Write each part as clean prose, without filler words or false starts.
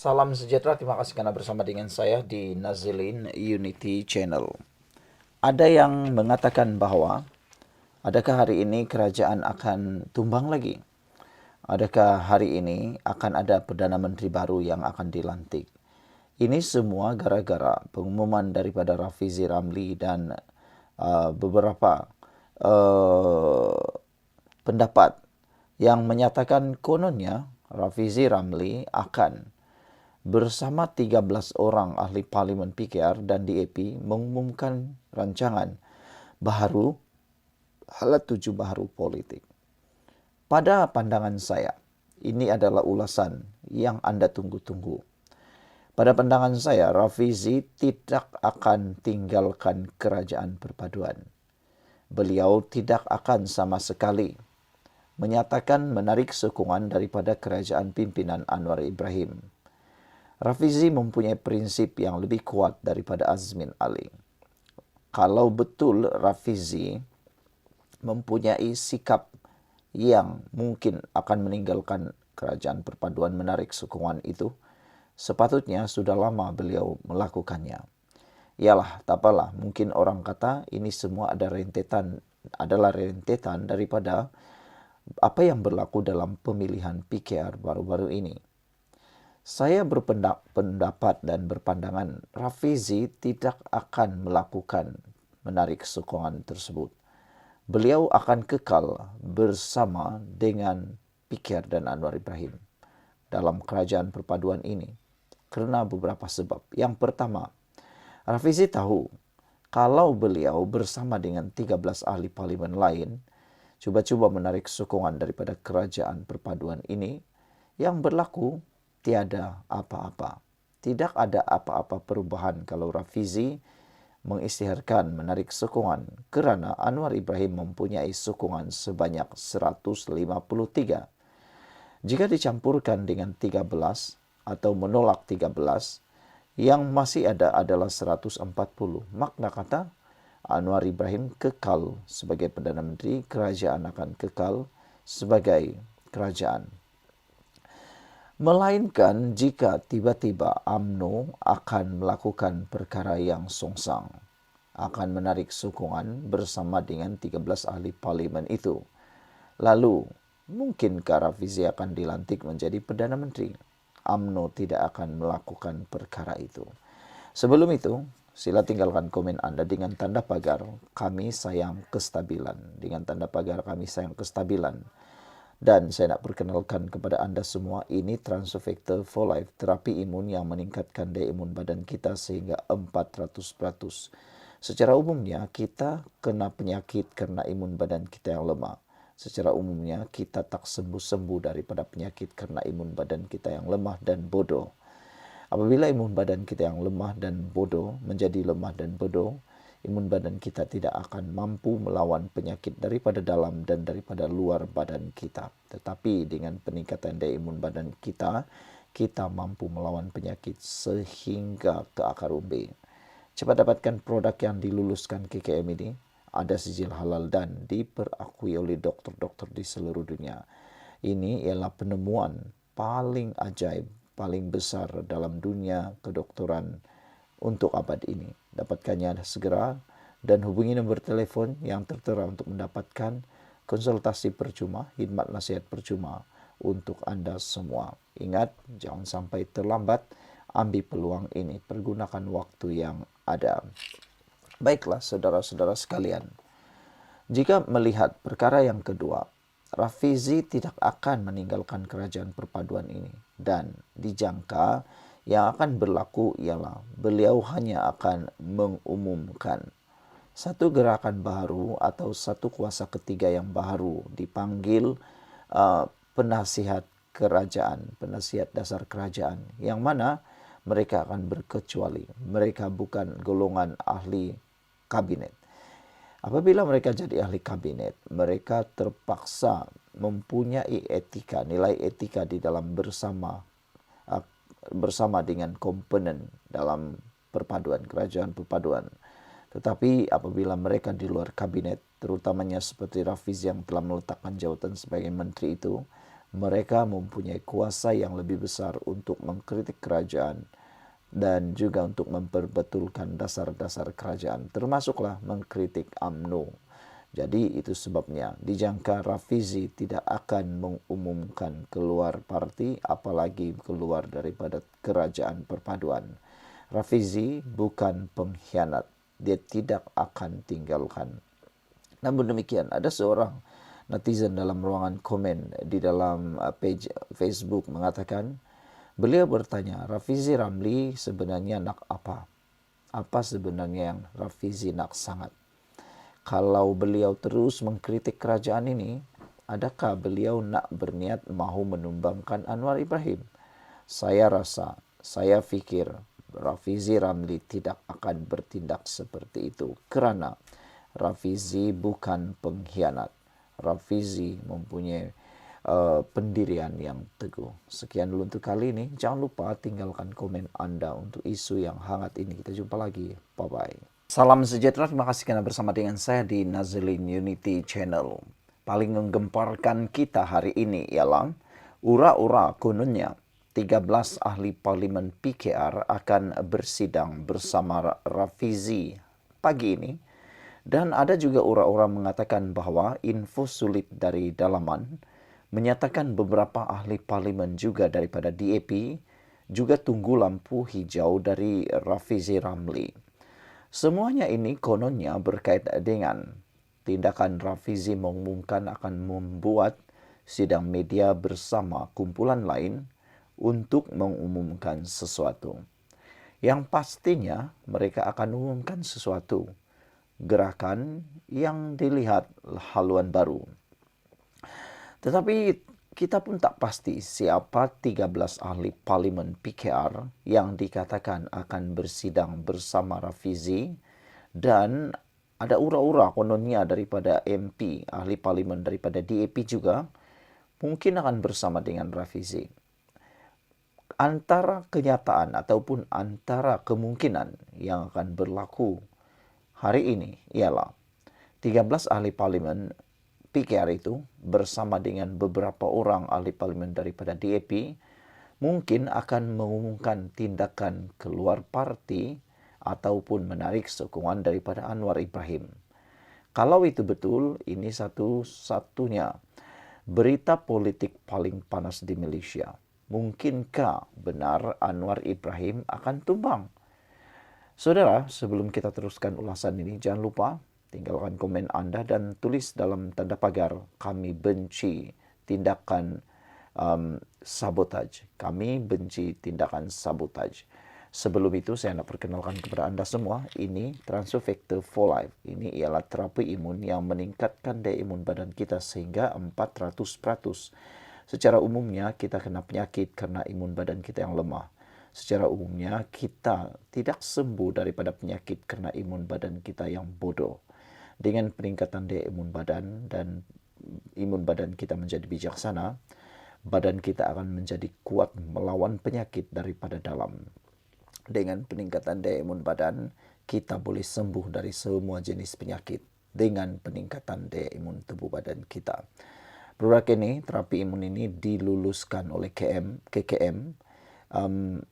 Salam sejahtera, terima kasih karena bersama dengan saya di Nazilin Unity Channel. Ada yang mengatakan bahwa, adakah hari ini kerajaan akan tumbang lagi? Adakah hari ini akan ada Perdana Menteri baru yang akan dilantik? Ini semua gara-gara pengumuman daripada Rafizi Ramli dan beberapa uh, pendapat yang menyatakan kononnya Rafizi Ramli akan bersama 13 orang ahli parlimen PKR dan DAP mengumumkan rancangan baharu, halat tuju baharu politik. Pada pandangan saya, ini adalah ulasan yang Anda tunggu-tunggu. Pada pandangan saya, Rafizi tidak akan tinggalkan kerajaan perpaduan. Beliau tidak akan sama sekali menyatakan menarik sokongan daripada kerajaan pimpinan Anwar Ibrahim. Rafizi mempunyai prinsip yang lebih kuat daripada Azmin Ali. Kalau betul Rafizi mempunyai sikap yang mungkin akan meninggalkan kerajaan perpaduan menarik sokongan itu, sepatutnya sudah lama beliau melakukannya. Yalah, tak apalah, mungkin orang kata ini semua adalah rentetan daripada apa yang berlaku dalam pemilihan PKR baru-baru ini. Saya berpendapat dan berpandangan Rafizi tidak akan melakukan menarik sokongan tersebut. Beliau akan kekal bersama dengan PKR dan Anwar Ibrahim dalam kerajaan perpaduan ini kerana beberapa sebab. Yang pertama, Rafizi tahu kalau beliau bersama dengan 13 ahli parlimen lain cuba-cuba menarik sokongan daripada kerajaan perpaduan ini, yang berlaku tiada apa-apa. Tidak ada apa-apa perubahan kalau Rafizi mengisytiharkan menarik sokongan kerana Anwar Ibrahim mempunyai sokongan sebanyak 153. Jika dicampurkan dengan 13 atau menolak 13, yang masih ada adalah 140. Makna kata Anwar Ibrahim kekal sebagai Perdana Menteri, kerajaan akan kekal sebagai kerajaan. Melainkan jika tiba-tiba UMNO akan melakukan perkara yang songsang, akan menarik sokongan bersama dengan 13 ahli parlimen itu. Lalu, mungkinkah Rafizi akan dilantik menjadi Perdana Menteri? UMNO tidak akan melakukan perkara itu. Sebelum itu, sila tinggalkan komen Anda dengan tanda pagar kami sayang kestabilan. Dengan tanda pagar kami sayang kestabilan. Dan saya nak perkenalkan kepada anda semua, ini Transofactor for Life, terapi imun yang meningkatkan daya imun badan kita sehingga 400%. Secara umumnya, kita kena penyakit kerana imun badan kita yang lemah. Secara umumnya, kita tak sembuh-sembuh daripada penyakit kerana imun badan kita yang lemah dan bodoh. Apabila imun badan kita yang lemah dan bodoh menjadi lemah dan bodoh, imun badan kita tidak akan mampu melawan penyakit daripada dalam dan daripada luar badan kita. Tetapi dengan peningkatan daya imun badan kita, kita mampu melawan penyakit sehingga ke akar umbi. Cepat dapatkan produk yang diluluskan KKM ini. Ada sijil halal dan diperakui oleh doktor-doktor di seluruh dunia. Ini ialah penemuan paling ajaib, paling besar dalam dunia kedokteran untuk abad ini. Dapatkannya segera dan hubungi nombor telefon yang tertera untuk mendapatkan konsultasi percuma, khidmat nasihat percuma untuk anda semua. Ingat, jangan sampai terlambat, ambil peluang ini, pergunakan waktu yang ada. Baiklah saudara-saudara sekalian, jika melihat perkara yang kedua, Rafizi tidak akan meninggalkan kerajaan perpaduan ini dan dijangka yang akan berlaku ialah beliau hanya akan mengumumkan satu gerakan baru atau satu kuasa ketiga yang baru dipanggil penasihat kerajaan, penasihat dasar kerajaan, yang mana mereka akan berkecuali. Mereka bukan golongan ahli kabinet. Apabila mereka jadi ahli kabinet, mereka terpaksa mempunyai etika, nilai etika di dalam bersama dengan komponen dalam perpaduan, kerajaan perpaduan. Tetapi apabila mereka di luar kabinet, terutamanya seperti Rafizi yang telah meletakkan jawatan sebagai menteri itu, Mereka mempunyai kuasa yang lebih besar untuk mengkritik kerajaan dan juga untuk memperbetulkan dasar-dasar kerajaan, termasuklah mengkritik UMNO. Jadi itu sebabnya dijangka Rafizi tidak akan mengumumkan keluar parti, apalagi keluar daripada kerajaan perpaduan. Rafizi bukan pengkhianat, dia tidak akan tinggalkan. Namun demikian, ada seorang netizen dalam ruangan komen di dalam page Facebook mengatakan, beliau bertanya, Rafizi Ramli sebenarnya nak apa? Apa sebenarnya yang Rafizi nak sangat? Kalau beliau terus mengkritik kerajaan ini, adakah beliau nak berniat mahu menumbangkan Anwar Ibrahim? Saya fikir Rafizi Ramli tidak akan bertindak seperti itu kerana Rafizi bukan pengkhianat. Rafizi mempunyai pendirian yang teguh. Sekian dulu untuk kali ini. Jangan lupa tinggalkan komen Anda untuk isu yang hangat ini. Kita jumpa lagi. Bye-bye. Salam sejahtera, terima kasih karena bersama dengan saya di Nazilin Unity Channel. Paling menggemparkan kita hari ini ialah ura-ura kononnya 13 ahli parlimen PKR akan bersidang bersama Rafizi pagi ini. Dan ada juga ura-ura mengatakan bahawa info sulit dari dalaman menyatakan beberapa ahli parlimen juga daripada DAP juga tunggu lampu hijau dari Rafizi Ramli. Semuanya ini kononnya berkait dengan tindakan Rafizi mengumumkan akan membuat sidang media bersama kumpulan lain untuk mengumumkan sesuatu. Yang pastinya mereka akan mengumumkan sesuatu, gerakan yang dilihat haluan baru. Tetapi kita pun tak pasti siapa 13 ahli parlimen PKR yang dikatakan akan bersidang bersama Rafizi, dan ada ura-ura kononnya daripada MP, ahli parlimen daripada DAP juga, mungkin akan bersama dengan Rafizi. Antara kenyataan ataupun antara kemungkinan yang akan berlaku hari ini ialah 13 ahli parlimen PKR itu bersama dengan beberapa orang ahli parlimen daripada DAP mungkin akan mengumumkan tindakan keluar parti ataupun menarik sokongan daripada Anwar Ibrahim. Kalau itu betul, ini satu-satunya berita politik paling panas di Malaysia. Mungkinkah benar Anwar Ibrahim akan tumbang? Saudara, sebelum kita teruskan ulasan ini, jangan lupa tinggalkan komen Anda dan tulis dalam tanda pagar, kami benci tindakan sabotaj. Kami benci tindakan sabotaj. Sebelum itu, saya nak perkenalkan kepada Anda semua, ini Transfer Factor for Life. Ini ialah terapi imun yang meningkatkan daya imun badan kita sehingga 400%. Secara umumnya, kita kena penyakit karena imun badan kita yang lemah. Secara umumnya, kita tidak sembuh daripada penyakit karena imun badan kita yang bodoh. Dengan peningkatan daya imun badan dan imun badan kita menjadi bijaksana, badan kita akan menjadi kuat melawan penyakit daripada dalam. Dengan peningkatan daya imun badan, kita boleh sembuh dari semua jenis penyakit dengan peningkatan daya imun tubuh badan kita. Produk ini, terapi imun ini diluluskan oleh KKM,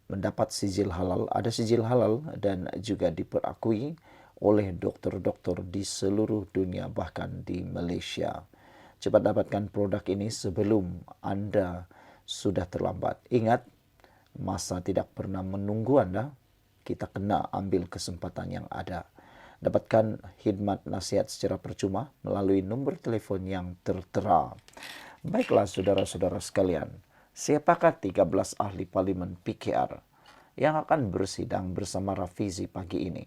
mendapat sijil halal, ada sijil halal dan juga diperakui oleh doktor-doktor di seluruh dunia, bahkan di Malaysia. Cepat dapatkan produk ini sebelum Anda sudah terlambat. Ingat, masa tidak pernah menunggu Anda. Kita kena ambil kesempatan yang ada. Dapatkan khidmat nasihat secara percuma melalui nombor telefon yang tertera. Baiklah saudara-saudara sekalian, siapakah 13 ahli parlimen PKR yang akan bersidang bersama Rafizi pagi ini?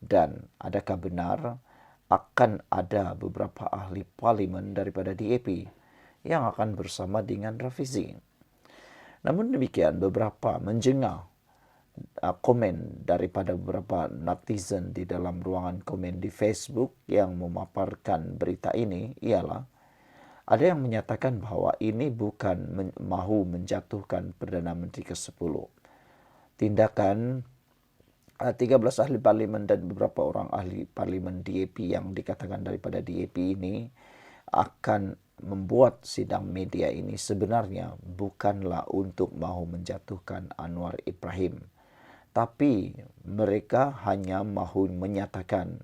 Dan adakah benar akan ada beberapa ahli parlimen daripada DAP yang akan bersama dengan Rafizi? Namun demikian, beberapa menjengah komen daripada beberapa netizen di dalam ruangan komen di Facebook yang memaparkan berita ini ialah ada yang menyatakan bahawa ini bukan mahu menjatuhkan Perdana Menteri ke-10. Tindakan 13 ahli parlimen dan beberapa orang ahli parlimen DAP yang dikatakan daripada DAP ini akan membuat sidang media ini sebenarnya bukanlah untuk mau menjatuhkan Anwar Ibrahim, tapi mereka hanya mahu menyatakan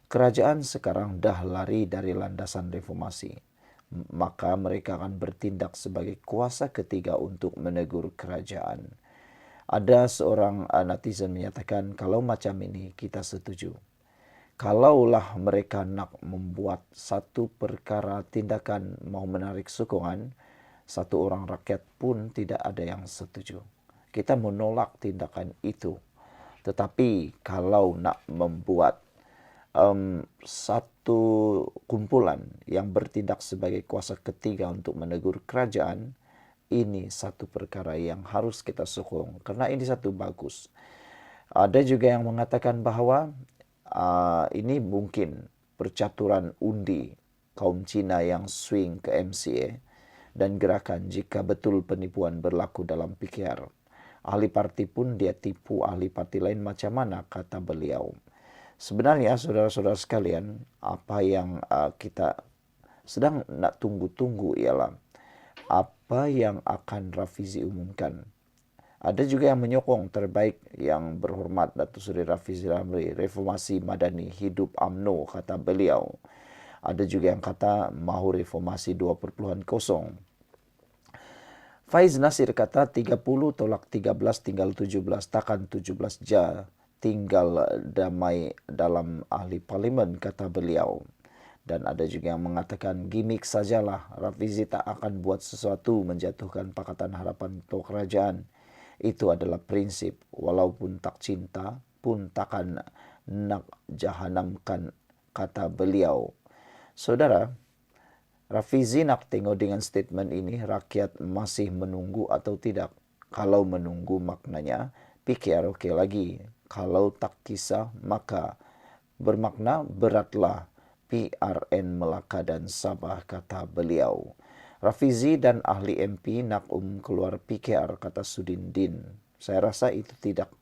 kerajaan sekarang dah lari dari landasan reformasi. Maka mereka akan bertindak sebagai kuasa ketiga untuk menegur kerajaan. Ada seorang netizen menyatakan kalau macam ini kita setuju. Kalaulah mereka nak membuat satu perkara tindakan mau menarik sokongan, satu orang rakyat pun tidak ada yang setuju. Kita menolak tindakan itu. Tetapi kalau nak membuat satu kumpulan yang bertindak sebagai kuasa ketiga untuk menegur kerajaan, ini satu perkara yang harus kita sokong karena ini satu bagus. Ada juga yang mengatakan bahwa ini mungkin percaturan undi kaum Cina yang swing ke MCA dan gerakan jika betul penipuan berlaku dalam PKR. Ahli parti pun dia tipu ahli parti lain macam mana, kata beliau. Sebenarnya saudara-saudara sekalian, apa yang kita sedang nak tunggu-tunggu ialah apa yang akan Rafizi umumkan. Ada juga yang menyokong terbaik yang berhormat Datuk Seri Rafizi Ramli, reformasi madani hidup UMNO, kata beliau. Ada juga yang kata mahu reformasi 2.0. Faiz Nasir kata 30 tolak 13 tinggal 17, takkan 17 ja tinggal damai dalam ahli parlimen, kata beliau. Dan ada juga yang mengatakan gimik sajalah, Rafizi tak akan buat sesuatu menjatuhkan Pakatan Harapan atau kerajaan. Itu adalah prinsip, walaupun tak cinta pun takkan nak jahanamkan, kata beliau. Saudara, Rafizi nak tengok dengan statement ini rakyat masih menunggu atau tidak. Kalau menunggu maknanya PKR okey lagi. Kalau tak kisah maka bermakna beratlah PRN Melaka dan Sabah, kata beliau. Rafizi dan ahli MP nak keluar PKR, kata Sudindin. Saya rasa itu tidak.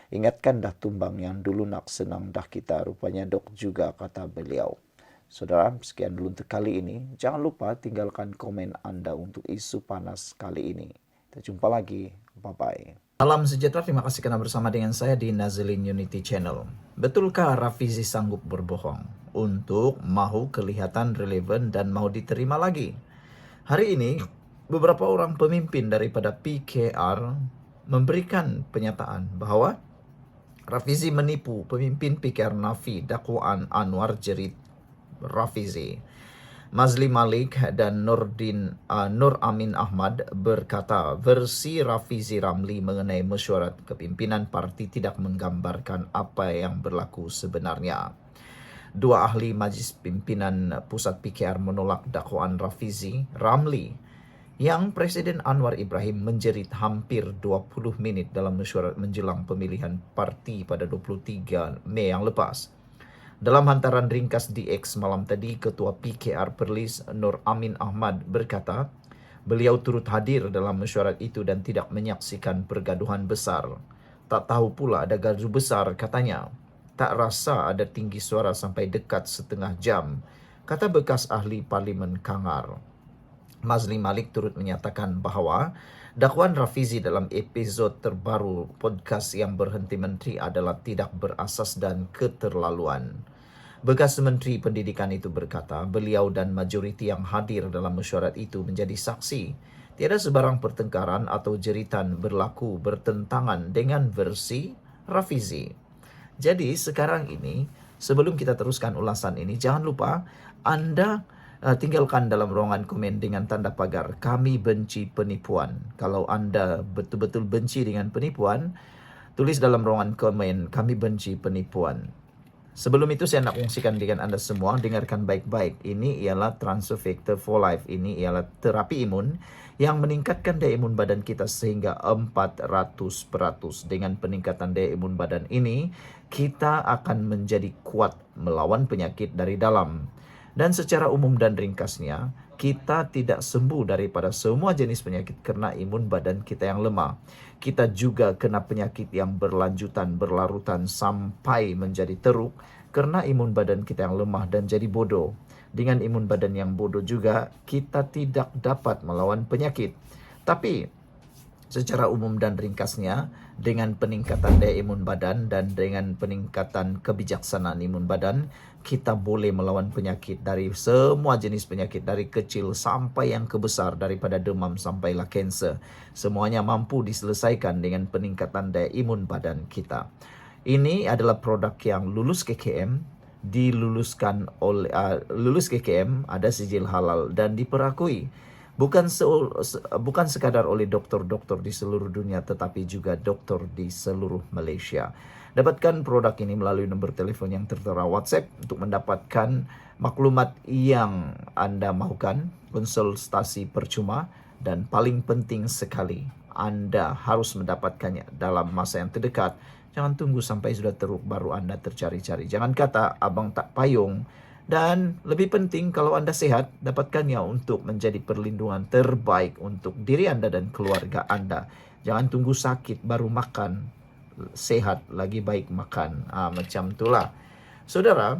Ingatkan dah tumbang yang dulu nak senang dah kita, rupanya dok juga, kata beliau. Saudara, sekian dulu untuk kali ini. Jangan lupa tinggalkan komen Anda untuk isu panas kali ini. Kita jumpa lagi. Bye-bye. Salam sejahtera, terima kasih karena bersama dengan saya di Nazilin Unity Channel. Betulkah Rafizi sanggup berbohong untuk mahu kelihatan relevan dan mau diterima lagi? Hari ini, beberapa orang pemimpin daripada PKR memberikan pernyataan bahwa Rafizi menipu pemimpin PKR Nafi dakwaan Anwar jerit Rafizi. Mazli Malik dan Nur Amin Ahmad berkata versi Rafizi Ramli mengenai mesyuarat kepimpinan parti tidak menggambarkan apa yang berlaku sebenarnya. Dua ahli majlis pimpinan pusat PKR menolak dakwaan Rafizi Ramli yang Presiden Anwar Ibrahim menjerit hampir 20 minit dalam mesyuarat menjelang pemilihan parti pada 23 Mei yang lepas. Dalam hantaran ringkas di X malam tadi, Ketua PKR Perlis Nur Amin Ahmad berkata, beliau turut hadir dalam mesyuarat itu dan tidak menyaksikan pergaduhan besar. Tak tahu pula ada gaduh besar, katanya. Tak rasa ada tinggi suara sampai dekat setengah jam, kata bekas ahli Parlimen Kangar. Mazli Malik turut menyatakan bahawa dakwaan Rafizi dalam episod terbaru podcast yang berhenti menteri adalah tidak berasas dan keterlaluan. Bekas Menteri Pendidikan itu berkata, beliau dan majoriti yang hadir dalam mesyuarat itu menjadi saksi. Tiada sebarang pertengkaran atau jeritan berlaku bertentangan dengan versi Rafizi. Jadi sekarang ini, sebelum kita teruskan ulasan ini, jangan lupa Anda tinggalkan dalam ruangan komen dengan tanda pagar kami benci penipuan. Kalau Anda betul-betul benci dengan penipuan, tulis dalam ruangan komen kami benci penipuan. Sebelum itu saya nak kongsikan dengan Anda semua, dengarkan baik-baik. Ini ialah Transfer Factor for Life. Ini ialah terapi imun yang meningkatkan daya imun badan kita sehingga 400%. Dengan peningkatan daya imun badan ini, kita akan menjadi kuat melawan penyakit dari dalam. Dan secara umum dan ringkasnya, kita tidak sembuh daripada semua jenis penyakit karena imun badan kita yang lemah. Kita juga kena penyakit yang berlanjutan, berlarutan sampai menjadi teruk karena imun badan kita yang lemah dan jadi bodoh. Dengan imun badan yang bodoh juga, kita tidak dapat melawan penyakit. Tapi secara umum dan ringkasnya, dengan peningkatan daya imun badan dan dengan peningkatan kebijaksanaan imun badan, kita boleh melawan penyakit dari semua jenis penyakit, dari kecil sampai yang kebesar, daripada demam sampailah kanser. Semuanya mampu diselesaikan dengan peningkatan daya imun badan kita. Ini adalah produk yang lulus KKM, diluluskan oleh lulus KKM, ada sijil halal dan diperakui bukan sekadar oleh dokter-dokter di seluruh dunia, tetapi juga dokter di seluruh Malaysia. Dapatkan produk ini melalui nomor telepon yang tertera WhatsApp untuk mendapatkan maklumat yang Anda mahukan, konsultasi percuma, dan paling penting sekali, Anda harus mendapatkannya dalam masa yang terdekat. Jangan tunggu sampai sudah teruk baru Anda tercari-cari. Jangan kata abang tak payung. Dan lebih penting, kalau Anda sehat, dapatkannya untuk menjadi perlindungan terbaik untuk diri Anda dan keluarga Anda. Jangan tunggu sakit baru makan, sehat lagi baik makan. Macam itulah. Saudara,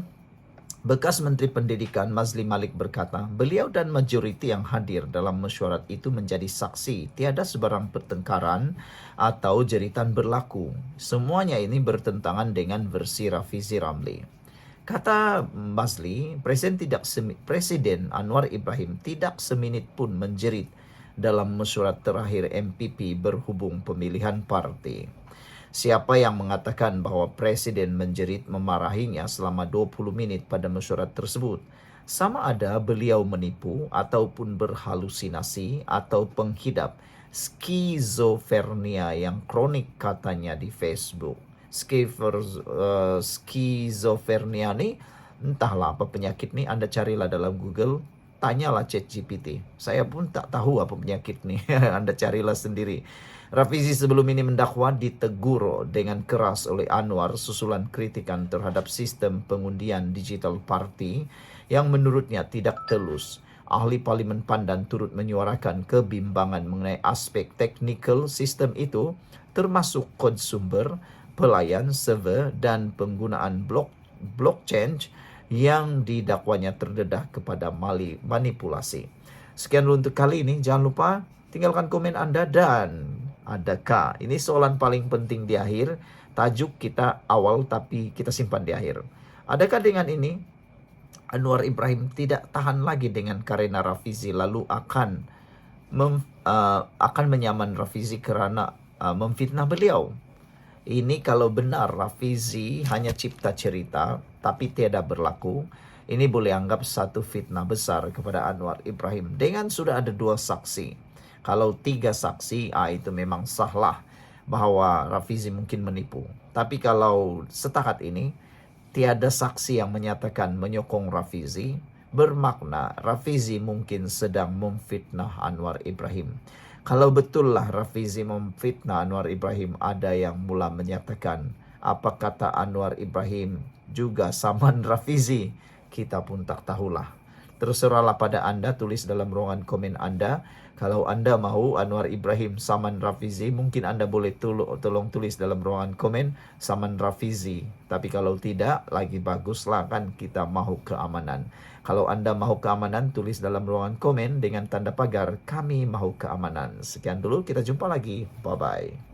bekas Menteri Pendidikan Mazli Malik berkata, beliau dan majoriti yang hadir dalam mesyuarat itu menjadi saksi. Tiada sebarang pertengkaran atau jeritan berlaku. Semuanya ini bertentangan dengan versi Rafizi Ramli. Kata Mazli, Presiden Anwar Ibrahim tidak seminit pun menjerit dalam mesyuarat terakhir MPP berhubung pemilihan parti. Siapa yang mengatakan bahwa Presiden menjerit memarahinya selama 20 menit pada mesyuarat tersebut, sama ada beliau menipu ataupun berhalusinasi atau penghidap skizofrenia yang kronik katanya di Facebook. Skizofrenia ni, entahlah apa penyakit ni, Anda carilah dalam Google, tanyalah ChatGPT. Saya pun tak tahu apa penyakit ni. Anda carilah sendiri. Rafizi sebelum ini mendakwa ditegur dengan keras oleh Anwar susulan kritikan terhadap sistem pengundian digital parti yang menurutnya tidak telus. Ahli Parlimen Pandan turut menyuarakan kebimbangan mengenai aspek teknikal sistem itu, termasuk kod sumber, pelayan, server, dan penggunaan blockchain yang didakwanya terdedah kepada manipulasi. Sekian dulu untuk kali ini. Jangan lupa tinggalkan komen Anda, dan adakah, ini soalan paling penting di akhir, tajuk kita awal tapi kita simpan di akhir. Adakah dengan ini Anwar Ibrahim tidak tahan lagi dengan Karena Rafizi lalu akan menyaman Rafizi kerana memfitnah beliau? Ini kalau benar Rafizi hanya cipta cerita tapi tiada berlaku, ini boleh anggap satu fitnah besar kepada Anwar Ibrahim. Dengan sudah ada 2 saksi, kalau 3 saksi, itu memang sahlah bahwa Rafizi mungkin menipu. Tapi kalau setakat ini tiada saksi yang menyatakan menyokong Rafizi, bermakna Rafizi mungkin sedang memfitnah Anwar Ibrahim. Kalau betullah Rafizi memfitnah Anwar Ibrahim, ada yang mula menyatakan, apa kata Anwar Ibrahim juga saman Rafizi? Kita pun tak tahulah. Terserahlah pada Anda, tulis dalam ruangan komen Anda. Kalau Anda mahu Anwar Ibrahim saman Rafizi, mungkin Anda boleh tolong tulis dalam ruangan komen saman Rafizi. Tapi kalau tidak, lagi baguslah, kan kita mahu keamanan. Kalau Anda mahu keamanan, tulis dalam ruangan komen dengan tanda pagar, kami mahu keamanan. Sekian dulu, kita jumpa lagi. Bye-bye.